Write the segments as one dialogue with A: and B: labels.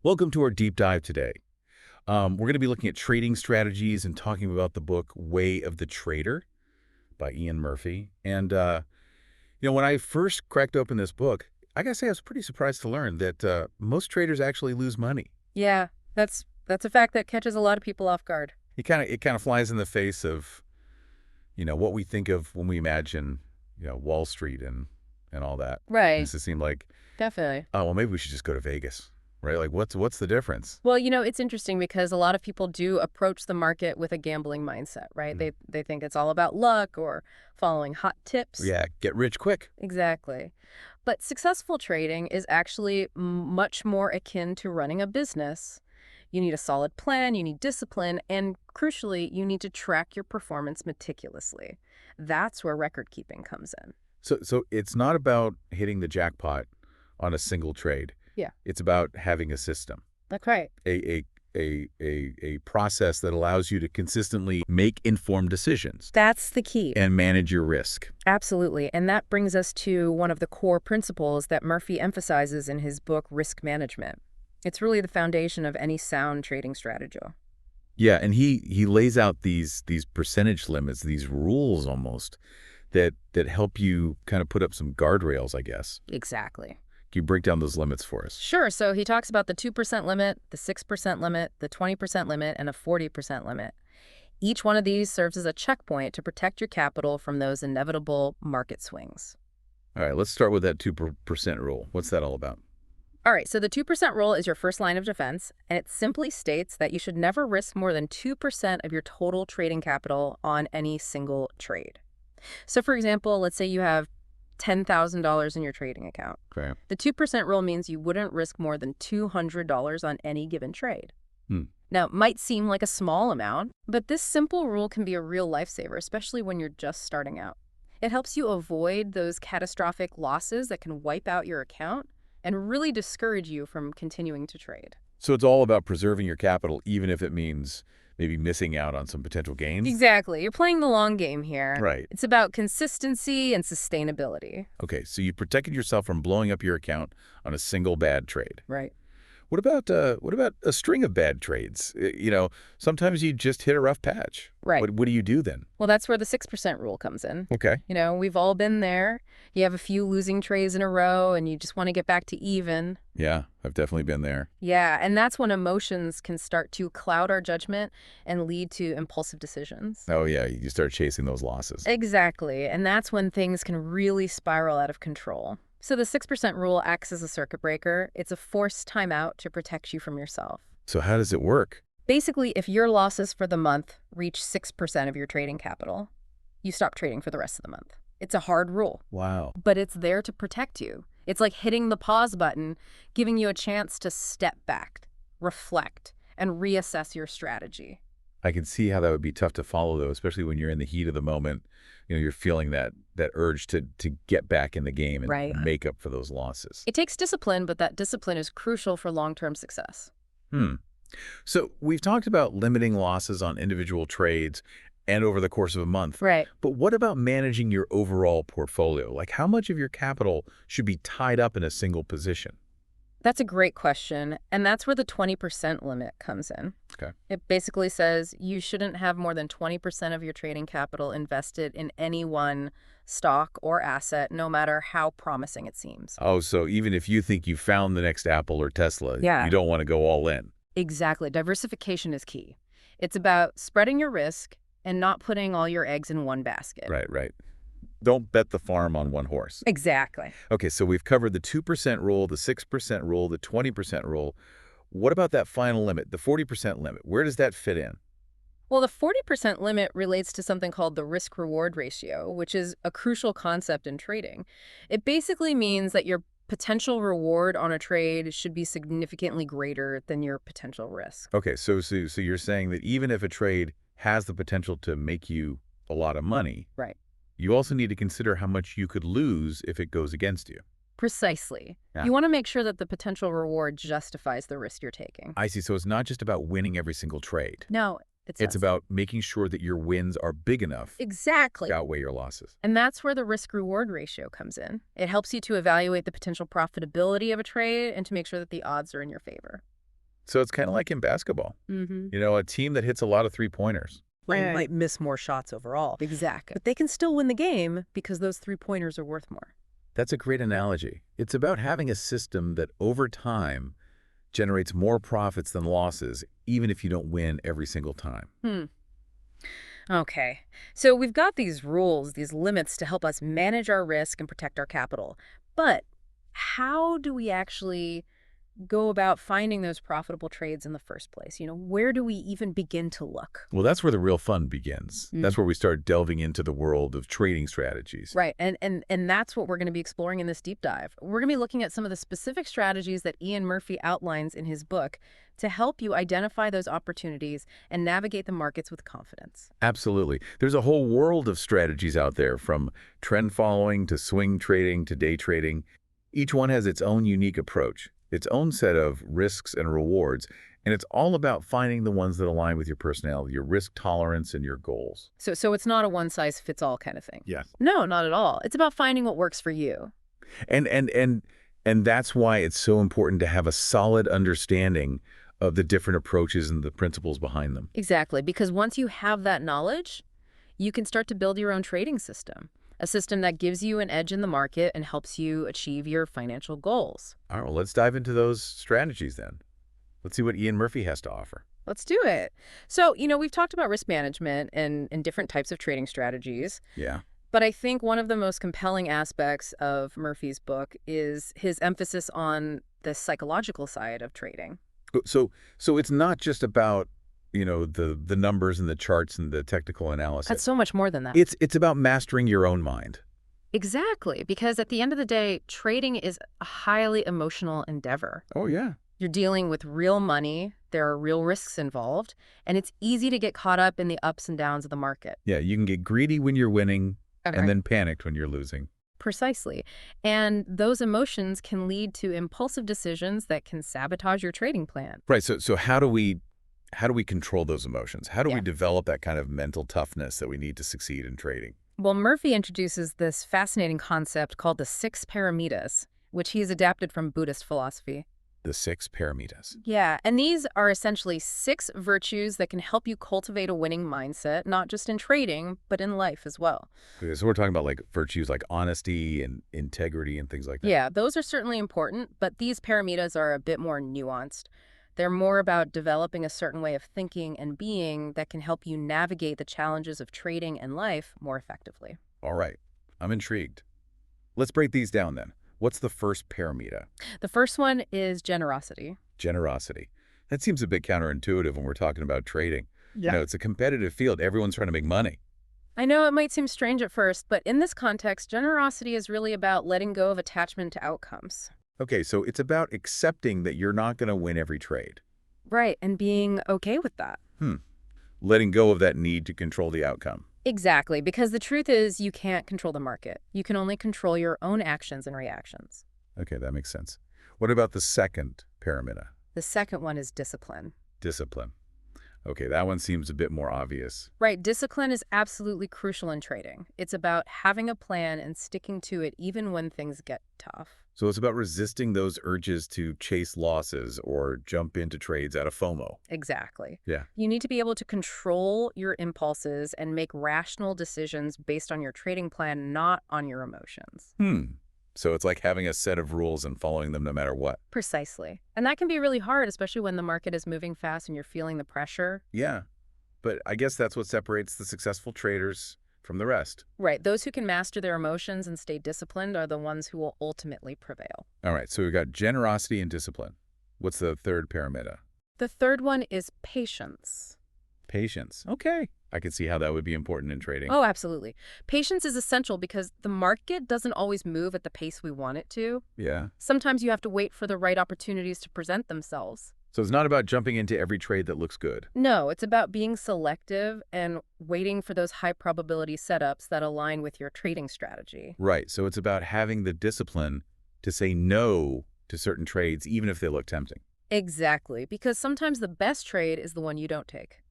A: Welcome to our deep dive today. We're going to be looking at trading strategies and talking about the book Way of the Trader by Ian Murphy. And when I first cracked open this book, I got to say I was pretty surprised to learn that most traders actually lose money.
B: Yeah, that's a fact that catches a lot of people off guard.
A: It kind of flies in the face of, what we think of when we imagine, Wall Street and all that. It
B: Right.
A: just seemed like,
B: Definitely.
A: oh, well, maybe we should just go to Vegas, right? Like, what's the difference?
B: Well, it's interesting because a lot of people do approach the market with a gambling mindset, right?
A: Mm.
B: They think it's all about luck or following hot tips.
A: Yeah, get rich quick.
B: Exactly. But successful trading is actually much more akin to running a business. You need a solid plan, you need discipline, and crucially, you need to track your performance meticulously. That's where record keeping comes in.
A: So it's not about hitting the jackpot on a single trade.
B: Yeah,
A: It's about having a system,
B: that's right.
A: a process that allows you to consistently make informed decisions
B: That's the key.
A: and manage your risk.
B: Absolutely. And that brings us to one of the core principles that Murphy emphasizes in his book, Risk Management. It's really the foundation of any sound trading strategy.
A: Yeah, and he lays out these percentage limits, these rules almost that help you kind of put up some guardrails, I guess.
B: Exactly.
A: Can you break down those limits for us?
B: Sure. So he talks about the 2% limit, the 6% limit, the 20% limit, and a 40% limit. Each one of these serves as a checkpoint to protect your capital from those inevitable market swings.
A: All right, let's start with that 2% rule. What's that all about?
B: All right, so the 2% rule is your first line of defense, and it simply states that you should never risk more than 2% of your total trading capital on any single trade. So for example, let's say you have $10,000 in your trading account.
A: Okay.
B: The 2% rule means you wouldn't risk more than $200 on any given trade.
A: Hmm.
B: Now, it might seem like a small amount, but this simple rule can be a real lifesaver, especially when you're just starting out. It helps you avoid those catastrophic losses that can wipe out your account and really discourage you from continuing to trade.
A: So it's all about preserving your capital, even if it means maybe missing out on some potential gains?
B: Exactly. You're playing the long game here.
A: Right.
B: It's about consistency and sustainability.
A: Okay, so you protected yourself from blowing up your account on a single bad trade.
B: Right.
A: What about a string of bad trades? Sometimes you just hit a rough patch.
B: Right.
A: What do you do then?
B: Well, that's where the 6% rule comes in.
A: Okay.
B: We've all been there. You have a few losing trades in a row and you just want to get back to even.
A: Yeah, I've definitely been there.
B: Yeah, and that's when emotions can start to cloud our judgment and lead to impulsive decisions.
A: Oh yeah, you start chasing those losses.
B: Exactly, and that's when things can really spiral out of control. So the 6% rule acts as a circuit breaker. It's a forced timeout to protect you from yourself.
A: So how does it work?
B: Basically, if your losses for the month reach 6% of your trading capital, you stop trading for the rest of the month. It's a hard rule,
A: Wow.
B: but it's there to protect you. It's like hitting the pause button, giving you a chance to step back, reflect, and reassess your strategy.
A: I can see how that would be tough to follow though, especially when you're in the heat of the moment. You're feeling that urge to get back in the game and
B: Right.
A: make up for those losses.
B: It takes discipline, but that discipline is crucial for long-term success.
A: Hmm. So we've talked about limiting losses on individual trades and over the course of a month.
B: Right.
A: But what about managing your overall portfolio? Like how much of your capital should be tied up in a single position?
B: That's a great question, and that's where the 20% limit comes in.
A: Okay.
B: It basically says you shouldn't have more than 20% of your trading capital invested in any one stock or asset, no matter how promising it seems.
A: Oh, so even if you think you found the next Apple or Tesla,
B: Yeah.
A: you don't want to go all in.
B: Exactly. Diversification is key. It's about spreading your risk and not putting all your eggs in one basket.
A: Right, right. Don't bet the farm on one horse.
B: Exactly.
A: Okay, so we've covered the 2% rule, the 6% rule, the 20% rule. What about that final limit, the 40% limit? Where does that fit in?
B: Well, the 40% limit relates to something called the risk-reward ratio, which is a crucial concept in trading. It basically means that your potential reward on a trade should be significantly greater than your potential risk.
A: Okay, so you're saying that even if a trade has the potential to make you a lot of money,
B: Right.
A: you also need to consider how much you could lose if it goes against you.
B: Precisely.
A: Yeah.
B: You want to make sure that the potential reward justifies the risk you're taking.
A: I see. So it's not just about winning every single trade.
B: No,
A: It's about making sure that your wins are big enough
B: Exactly.
A: to outweigh your losses.
B: And that's where the risk-reward ratio comes in. It helps you to evaluate the potential profitability of a trade and to make sure that the odds are in your favor.
A: So it's kind of like in basketball.
B: Mm-hmm.
A: A team that hits a lot of three-pointers.
B: Right.
C: Might miss more shots overall.
B: Exactly.
C: But they can still win the game because those three-pointers are worth more.
A: That's a great analogy. It's about having a system that over time generates more profits than losses, even if you don't win every single time.
B: Hmm. Okay. So we've got these rules, these limits to help us manage our risk and protect our capital. But how do we actually go about finding those profitable trades in the first place? Where do we even begin to look?
A: Well, that's where the real fun begins. That's where we start delving into the world of trading strategies.
B: Right. And that's what we're going to be exploring in this deep dive. We're going to be looking at some of the specific strategies that Ian Murphy outlines in his book to help you identify those opportunities and navigate the markets with confidence.
A: Absolutely. There's a whole world of strategies out there, from trend following to swing trading to day trading. Each one has its own unique approach, its own set of risks and rewards, and it's all about finding the ones that align with your personality, your risk tolerance, and your goals.
B: So it's not a one-size-fits-all kind of thing.
A: Yes.
B: No, not at all. It's about finding what works for you.
A: And that's why it's so important to have a solid understanding of the different approaches and the principles behind them.
B: Exactly, because once you have that knowledge, you can start to build your own trading system, a system that gives you an edge in the market and helps you achieve your financial goals.
A: All right, well, let's dive into those strategies then. Let's see what Ian Murphy has to offer.
B: Let's do it. So, we've talked about risk management and different types of trading strategies.
A: Yeah.
B: But I think one of the most compelling aspects of Murphy's book is his emphasis on the psychological side of trading.
A: So it's not just about, the numbers and the charts and the technical analysis.
B: That's so much more than that.
A: It's about mastering your own mind.
B: Exactly, because at the end of the day, trading is a highly emotional endeavor.
A: Oh, yeah.
B: You're dealing with real money, there are real risks involved, and it's easy to get caught up in the ups and downs of the market.
A: Yeah, you can get greedy when you're winning
B: Okay.
A: and then panicked when you're losing.
B: Precisely. And those emotions can lead to impulsive decisions that can sabotage your trading plan.
A: Right, so how do we control those emotions? How do we
B: Yeah.
A: develop that kind of mental toughness that we need to succeed in trading?
B: Well, Murphy introduces this fascinating concept called the 6 paramitas, which he's adapted from Buddhist philosophy.
A: The 6 paramitas.
B: Yeah, and these are essentially 6 virtues that can help you cultivate a winning mindset, not just in trading, but in life as well.
A: Okay, so we're talking about like virtues like honesty and integrity and things like that.
B: Yeah, those are certainly important, but these paramitas are a bit more nuanced. They're more about developing a certain way of thinking and being that can help you navigate the challenges of trading and life more effectively.
A: All right, I'm intrigued. Let's break these down then. What's the first paramita?
B: The first one is generosity.
A: Generosity. That seems a bit counterintuitive when we're talking about trading.
C: Yeah.
A: It's a competitive field. Everyone's trying to make money.
B: I know it might seem strange at first, but in this context, generosity is really about letting go of attachment to outcomes.
A: Okay, so it's about accepting that you're not going to win every trade.
B: Right, and being okay with that.
A: Letting go of that need to control the outcome.
B: Exactly, because the truth is you can't control the market. You can only control your own actions and reactions.
A: Okay, that makes sense. What about the second paramita?
B: The second one is discipline.
A: Discipline. Okay, that one seems a bit more obvious.
B: Right, discipline is absolutely crucial in trading. It's about having a plan and sticking to it even when things get tough.
A: So it's about resisting those urges to chase losses or jump into trades out of FOMO.
B: Exactly.
A: Yeah.
B: You need to be able to control your impulses and make rational decisions based on your trading plan, not on your emotions.
A: So it's like having a set of rules and following them no matter what.
B: Precisely. And that can be really hard, especially when the market is moving fast and you're feeling the pressure.
A: Yeah, but I guess that's what separates the successful traders from the rest.
B: Right. Those who can master their emotions and stay disciplined are the ones who will ultimately prevail.
A: All right, so we've got generosity and discipline. What's the third paramita?
B: The third one is patience.
A: Patience. Okay. I can see how that would be important in trading.
B: Oh, absolutely. Patience is essential because the market doesn't always move at the pace we want it to.
A: Yeah.
B: Sometimes you have to wait for the right opportunities to present themselves.
A: So it's not about jumping into every trade that looks good.
B: No, it's about being selective and waiting for those high probability setups that align with your trading strategy.
A: Right, so it's about having the discipline to say no to certain trades, even if they look tempting.
B: Exactly, because sometimes the best trade is the one you don't take.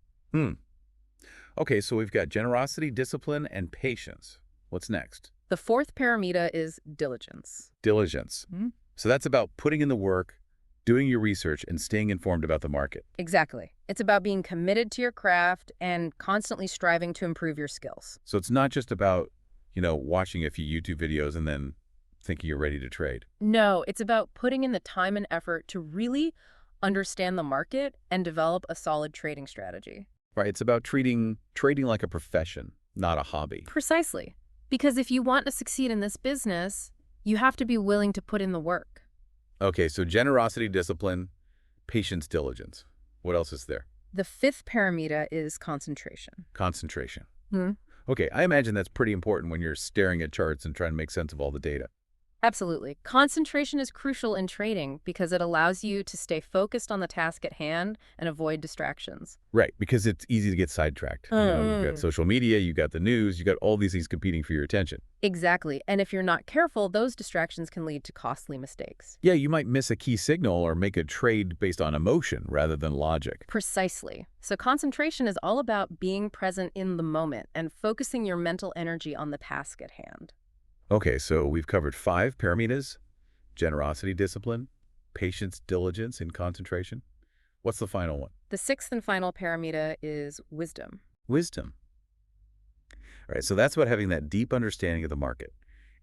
A: Okay, so we've got generosity, discipline, and patience. What's next?
B: The fourth paramita is diligence.
A: Diligence. So that's about putting in the work, doing your research and staying informed about the market.
B: Exactly. It's about being committed to your craft and constantly striving to improve your skills.
A: So it's not just about, watching a few YouTube videos and then thinking you're ready to trade.
B: No, it's about putting in the time and effort to really understand the market and develop a solid trading strategy.
A: Right? It's about treating trading like a profession, not a hobby.
B: Precisely. Because if you want to succeed in this business, you have to be willing to put in the work.
A: Okay, so generosity, discipline, patience, diligence. What else is there?
B: The fifth parameter is concentration.
A: Concentration.
B: Hmm.
A: Okay, I imagine that's pretty important when you're staring at charts and trying to make sense of all the data.
B: Absolutely. Concentration is crucial in trading because it allows you to stay focused on the task at hand and avoid distractions.
A: Right, because it's easy to get sidetracked. You've got social media, you got the news, you got all these things competing for your attention.
B: Exactly. And if you're not careful, those distractions can lead to costly mistakes.
A: Yeah, you might miss a key signal or make a trade based on emotion rather than logic.
B: Precisely. So concentration is all about being present in the moment and focusing your mental energy on the task at hand.
A: Okay, so we've covered 5 paramitas: generosity, discipline, patience, diligence, and concentration. What's the final one?
B: The sixth and final parameter is wisdom.
A: Wisdom. All right, so that's about having that deep understanding of the market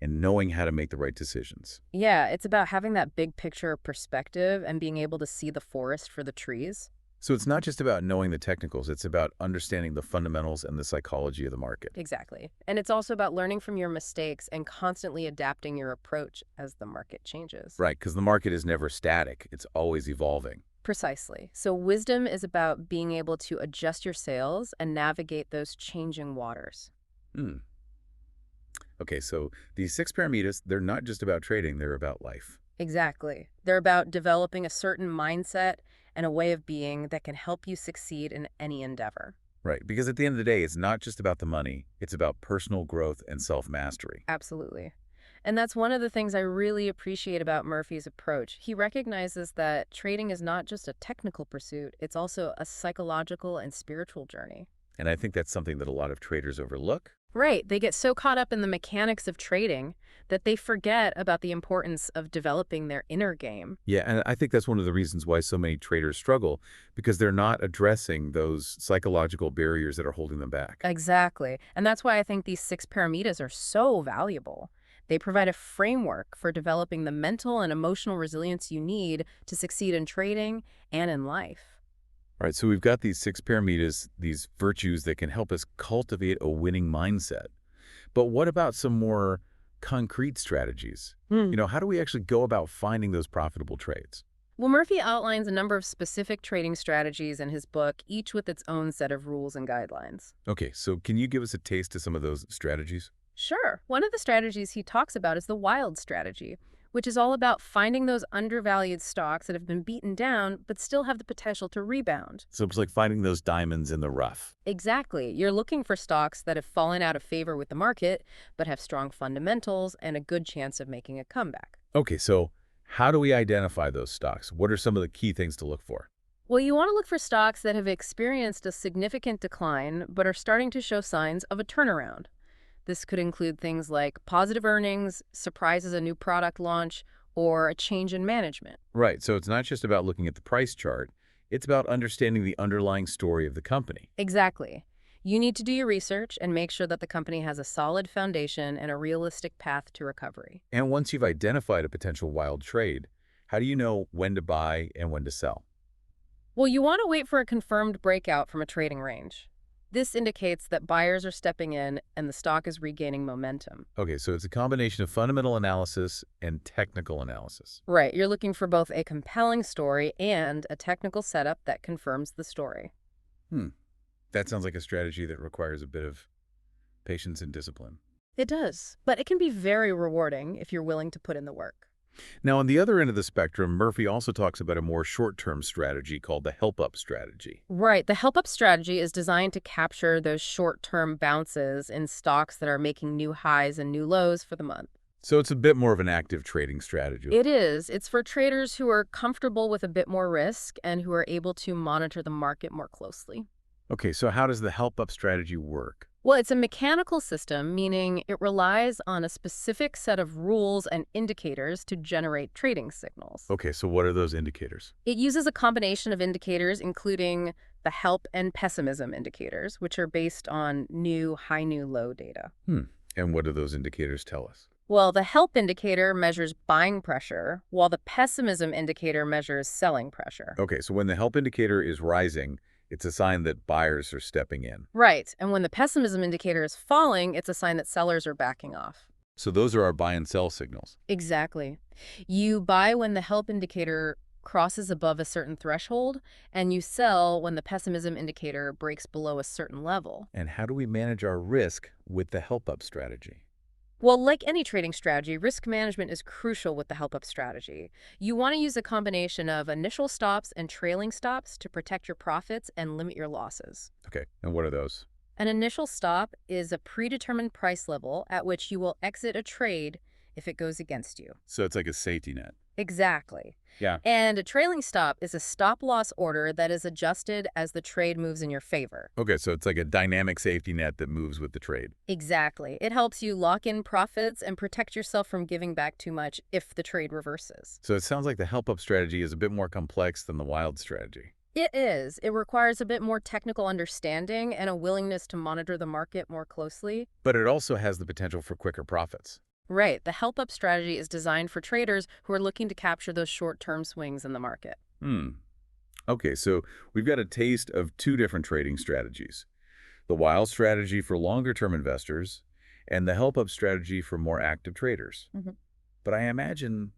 A: and knowing how to make the right decisions.
B: Yeah, it's about having that big picture perspective and being able to see the forest for the trees.
A: So it's not just about knowing the technicals, it's about understanding the fundamentals and the psychology of the market.
B: Exactly. And it's also about learning from your mistakes and constantly adapting your approach as the market changes.
A: Right, because the market is never static, it's always evolving.
B: Precisely. So wisdom is about being able to adjust your sails and navigate those changing waters.
A: Hmm. Okay, so these 6 paramitas, they're not just about trading, they're about life.
B: Exactly. They're about developing a certain mindset and a way of being that can help you succeed in any endeavor.
A: Right, because at the end of the day, it's not just about the money, it's about personal growth and self-mastery.
B: Absolutely. And that's one of the things I really appreciate about Murphy's approach. He recognizes that trading is not just a technical pursuit, it's also a psychological and spiritual journey.
A: And I think that's something that a lot of traders overlook.
B: Right. They get so caught up in the mechanics of trading that they forget about the importance of developing their inner game.
A: Yeah, and I think that's one of the reasons why so many traders struggle, because they're not addressing those psychological barriers that are holding them back.
B: Exactly. And that's why I think these 6 paramitas are so valuable. They provide a framework for developing the mental and emotional resilience you need to succeed in trading and in life.
A: All right, so we've got these 6 paramitas, these virtues that can help us cultivate a winning mindset. But what about some more concrete strategies? How do we actually go about finding those profitable trades?
B: Well, Murphy outlines a number of specific trading strategies in his book, each with its own set of rules and guidelines.
A: Okay, so can you give us a taste of some of those strategies?
B: Sure. One of the strategies he talks about is the wild strategy, which is all about finding those undervalued stocks that have been beaten down but still have the potential to rebound.
A: So it's like finding those diamonds in the rough.
B: Exactly. You're looking for stocks that have fallen out of favor with the market but have strong fundamentals and a good chance of making a comeback.
A: Okay, so how do we identify those stocks? What are some of the key things to look for?
B: Well, you want to look for stocks that have experienced a significant decline but are starting to show signs of a turnaround. This could include things like positive earnings, surprises a new product launch, or a change in management.
A: Right, so it's not just about looking at the price chart, it's about understanding the underlying story of the company.
B: Exactly. You need to do your research and make sure that the company has a solid foundation and a realistic path to recovery.
A: And once you've identified a potential wild trade, how do you know when to buy and when to sell?
B: Well, you want to wait for a confirmed breakout from a trading range. This indicates that buyers are stepping in and the stock is regaining momentum.
A: Okay, so it's a combination of fundamental analysis and technical analysis.
B: Right, you're looking for both a compelling story and a technical setup that confirms the story.
A: That sounds like a strategy that requires a bit of patience and discipline.
B: It does, but it can be very rewarding if you're willing to put in the work.
A: Now, on the other end of the spectrum, Murphy also talks about a more short-term strategy called the help-up strategy.
B: Right, the help-up strategy is designed to capture those short-term bounces in stocks that are making new highs and new lows for the month.
A: So it's a bit more of an active trading strategy.
B: It is. It's for traders who are comfortable with a bit more risk and who are able to monitor the market more closely.
A: Okay, so how does the help-up strategy work?
B: Well, it's a mechanical system, meaning it relies on a specific set of rules and indicators to generate trading signals.
A: Okay, so what are those indicators?
B: It uses a combination of indicators, including the help and pessimism indicators, which are based on new high, new low data.
A: Hmm. And what do those indicators tell us?
B: Well, the help indicator measures buying pressure, while the pessimism indicator measures selling pressure.
A: Okay, so when the help indicator is rising, it's a sign that buyers are stepping in.
B: Right, and when the pessimism indicator is falling, it's a sign that sellers are backing off.
A: So those are our buy and sell signals.
B: Exactly. You buy when the help indicator crosses above a certain threshold, and you sell when the pessimism indicator breaks below a certain level.
A: And how do we manage our risk with the help-up strategy?
B: Well, like any trading strategy, risk management is crucial with the help-up strategy. You want to use a combination of initial stops and trailing stops to protect your profits and limit your losses.
A: Okay, and what are those?
B: An initial stop is a predetermined price level at which you will exit a trade if it goes against you.
A: So it's like a safety net.
B: Exactly.
A: Yeah.
B: And a trailing stop is a stop-loss order that is adjusted as the trade moves in your favor.
A: Okay, so it's like a dynamic safety net that moves with the trade.
B: Exactly. It helps you lock in profits and protect yourself from giving back too much if the trade reverses.
A: So it sounds like the help-up strategy is a bit more complex than the wild strategy.
B: It is. It requires a bit more technical understanding and a willingness to monitor the market more closely.
A: But it also has the potential for quicker profits.
B: Right. The help-up strategy is designed for traders who are looking to capture those short-term swings in the market.
A: Okay, so we've got a taste of two different trading strategies. The wild strategy for longer-term investors and the help-up strategy for more active traders.
B: Mhm.
A: But I imagine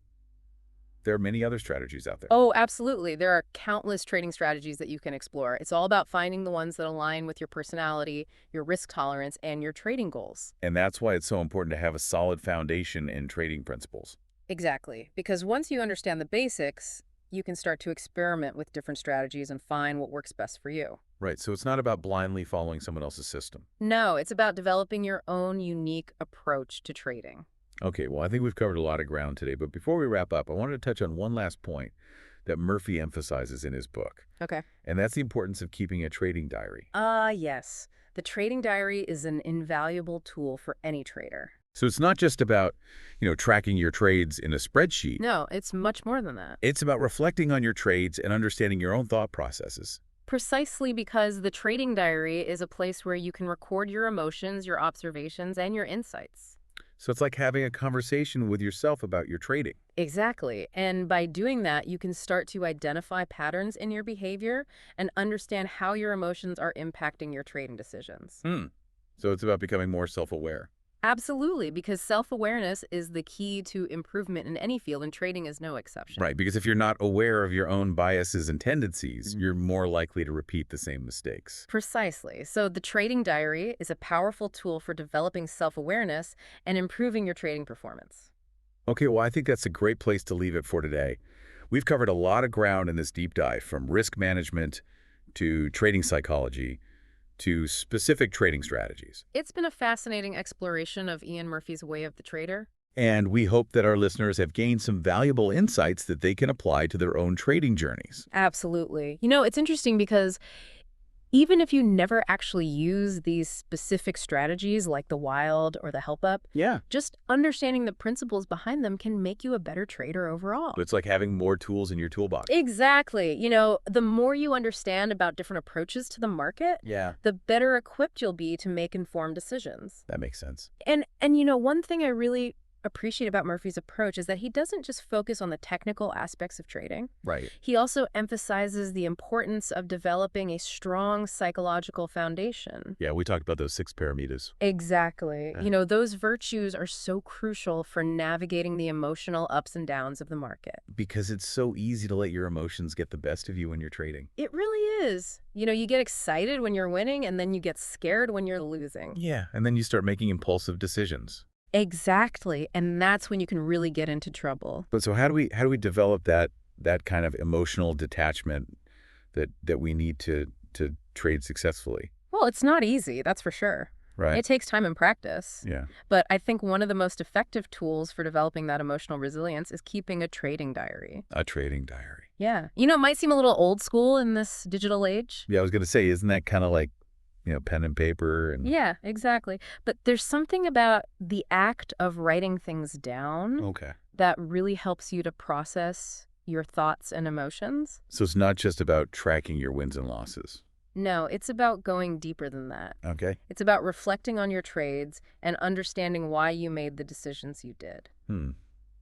A: there are many other strategies out there.
B: Oh, absolutely. There are countless trading strategies that you can explore. It's all about finding the ones that align with your personality, your risk tolerance, and your trading goals.
A: And that's why it's so important to have a solid foundation in trading principles.
B: Exactly. Because once you understand the basics, you can start to experiment with different strategies and find what works best for you.
A: Right, so it's not about blindly following someone else's system.
B: No, it's about developing your own unique approach to trading.
A: Okay, well, I think we've covered a lot of ground today, but before we wrap up, I wanted to touch on one last point that Murphy emphasizes in his book,
B: Okay.
A: and that's the importance of keeping a trading diary.
B: Yes. The trading diary is an invaluable tool for any trader.
A: So it's not just about, tracking your trades in a spreadsheet.
B: No, it's much more than that.
A: It's about reflecting on your trades and understanding your own thought processes.
B: Precisely because the trading diary is a place where you can record your emotions, your observations, and your insights.
A: So it's like having a conversation with yourself about your trading.
B: Exactly. And by doing that, you can start to identify patterns in your behavior and understand how your emotions are impacting your trading decisions.
A: So it's about becoming more self-aware.
B: Absolutely, because self-awareness is the key to improvement in any field, and trading is no exception.
A: Right, because if you're not aware of your own biases and tendencies, you're more likely to repeat the same mistakes.
B: Precisely. So the trading diary is a powerful tool for developing self-awareness and improving your trading performance.
A: Okay, well, I think that's a great place to leave it for today. We've covered a lot of ground in this deep dive, from risk management to trading psychology to specific trading strategies.
B: It's been a fascinating exploration of Ian Murphy's way of the trader.
A: And we hope that our listeners have gained some valuable insights that they can apply to their own trading journeys.
B: Absolutely. It's interesting because even if you never actually use these specific strategies like the wild or the help up,
A: Yeah.
B: just understanding the principles behind them can make you a better trader overall.
A: It's like having more tools in your toolbox.
B: Exactly. The more you understand about different approaches to the market,
A: Yeah,
B: the better equipped you'll be to make informed decisions.
A: that makes sense.
B: And one thing I really appreciate about Murphy's approach is that he doesn't just focus on the technical aspects of trading.
A: Right.
B: He also emphasizes the importance of developing a strong psychological foundation.
A: Yeah, we talked about those 6 parameters.
B: Exactly.
A: Yeah.
B: Those virtues are so crucial for navigating the emotional ups and downs of the market.
A: Because it's so easy to let your emotions get the best of you when you're trading.
B: It really is. You get excited when you're winning, and then you get scared when you're losing.
A: Yeah, and then you start making impulsive decisions.
B: Exactly. And that's when you can really get into trouble.
A: But so how do we develop that kind of emotional detachment that we need to trade successfully?
B: Well, it's not easy, that's for sure.
A: Right.
B: It takes time and practice.
A: Yeah.
B: But I think one of the most effective tools for developing that emotional resilience is keeping a trading diary.
A: A trading diary.
B: Yeah. It might seem a little old school in this digital age.
A: Yeah, I was going to say, isn't that kind of like, pen and paper and...
B: Yeah, exactly. But there's something about the act of writing things down
A: Okay.
B: that really helps you to process your thoughts and emotions.
A: So it's not just about tracking your wins and losses.
B: No, it's about going deeper than that.
A: Okay.
B: It's about reflecting on your trades and understanding why you made the decisions you did.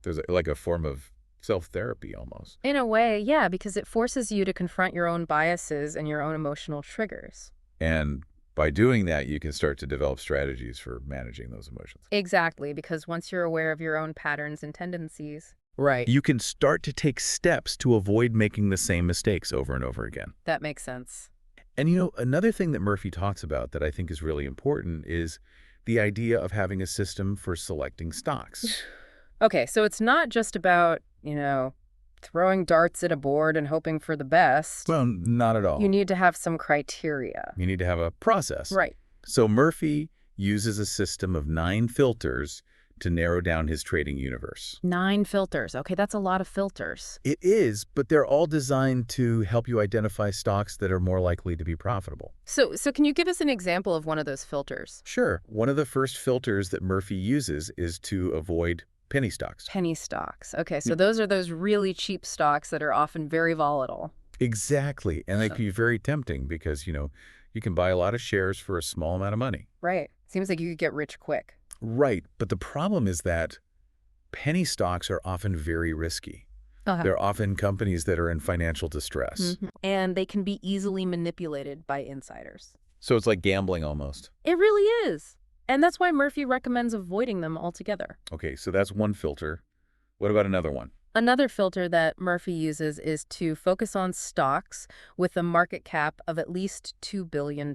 A: There's like a form of self-therapy almost.
B: In a way, yeah, because it forces you to confront your own biases and your own emotional triggers.
A: And by doing that, you can start to develop strategies for managing those emotions.
B: Exactly, because once you're aware of your own patterns and tendencies,
C: Right.
A: You can start to take steps to avoid making the same mistakes over and over again.
B: that makes sense.
A: And another thing that Murphy talks about that I think is really important is the idea of having a system for selecting stocks.
B: Okay, so it's not just about, throwing darts at a board and hoping for the best.
A: Well, not at all.
B: You need to have some criteria.
A: You need to have a process.
B: Right.
A: So Murphy uses a system of 9 filters to narrow down his trading universe.
B: 9 filters. Okay, that's a lot of filters.
A: It is, but they're all designed to help you identify stocks that are more likely to be profitable.
B: So can you give us an example of one of those filters?
A: Sure. One of the first filters that Murphy uses is to avoid penny stocks.
B: Penny stocks. Okay, so those are those really cheap stocks that are often very volatile.
A: Exactly. And they can be very tempting because, you can buy a lot of shares for a small amount of money.
B: Right. Seems like you could get rich quick.
A: Right. But the problem is that penny stocks are often very risky. They're often companies that are in financial distress.
B: And they can be easily manipulated by insiders.
A: So it's like gambling almost.
B: It really is. And that's why Murphy recommends avoiding them altogether.
A: Okay, so that's one filter. What about another one?
B: Another filter that Murphy uses is to focus on stocks with a market cap of at least $2 billion.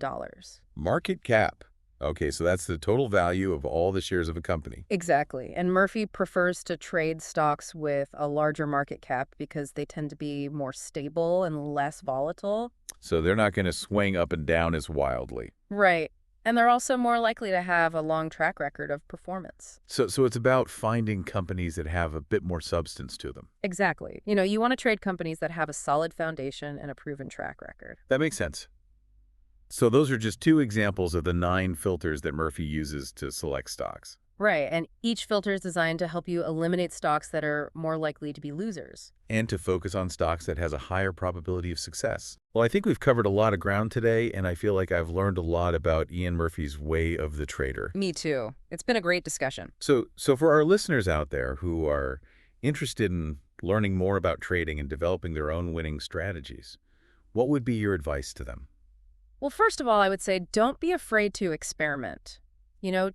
A: Market cap. Okay, so that's the total value of all the shares of a company.
B: Exactly. And Murphy prefers to trade stocks with a larger market cap because they tend to be more stable and less volatile.
A: So they're not going to swing up and down as wildly.
B: Right. And they're also more likely to have a long track record of performance.
A: So it's about finding companies that have a bit more substance to them.
B: Exactly. You want to trade companies that have a solid foundation and a proven track record.
A: That makes sense. So those are just 2 examples of the 9 filters that Murphy uses to select stocks.
B: Right. And each filter is designed to help you eliminate stocks that are more likely to be losers.
A: And to focus on stocks that has a higher probability of success. Well, I think we've covered a lot of ground today, and I feel like I've learned a lot about Ian Murphy's way of the trader.
B: Me too. It's been a great discussion.
A: So for our listeners out there who are interested in learning more about trading and developing their own winning strategies, what would be your advice to them?
B: Well, first of all, I would say don't be afraid to experiment.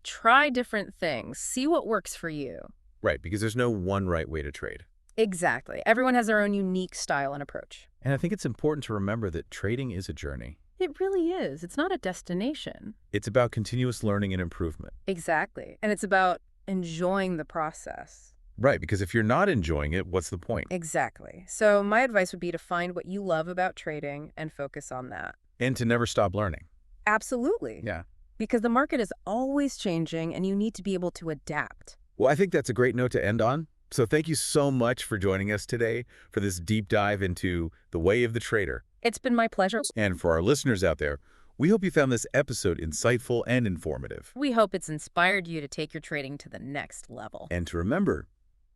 B: Try different things. See what works for you.
A: Right, because there's no one right way to trade.
B: Exactly. Everyone has their own unique style and approach.
A: And I think it's important to remember that trading is a journey.
B: It really is. It's not a destination.
A: It's about continuous learning and improvement.
B: Exactly. And it's about enjoying the process.
A: Right, because if you're not enjoying it, what's the point?
B: Exactly. So my advice would be to find what you love about trading and focus on that.
A: And to never stop learning.
B: Absolutely.
A: Yeah.
B: Because the market is always changing and you need to be able to adapt.
A: Well, I think that's a great note to end on. So thank you so much for joining us today for this deep dive into the way of the trader.
B: It's been my pleasure.
A: And for our listeners out there, we hope you found this episode insightful and informative.
B: We hope it's inspired you to take your trading to the next level.
A: And to remember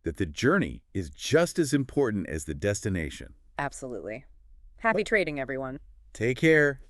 A: that the journey is just as important as the destination.
B: Absolutely. Happy trading, everyone.
A: Take care.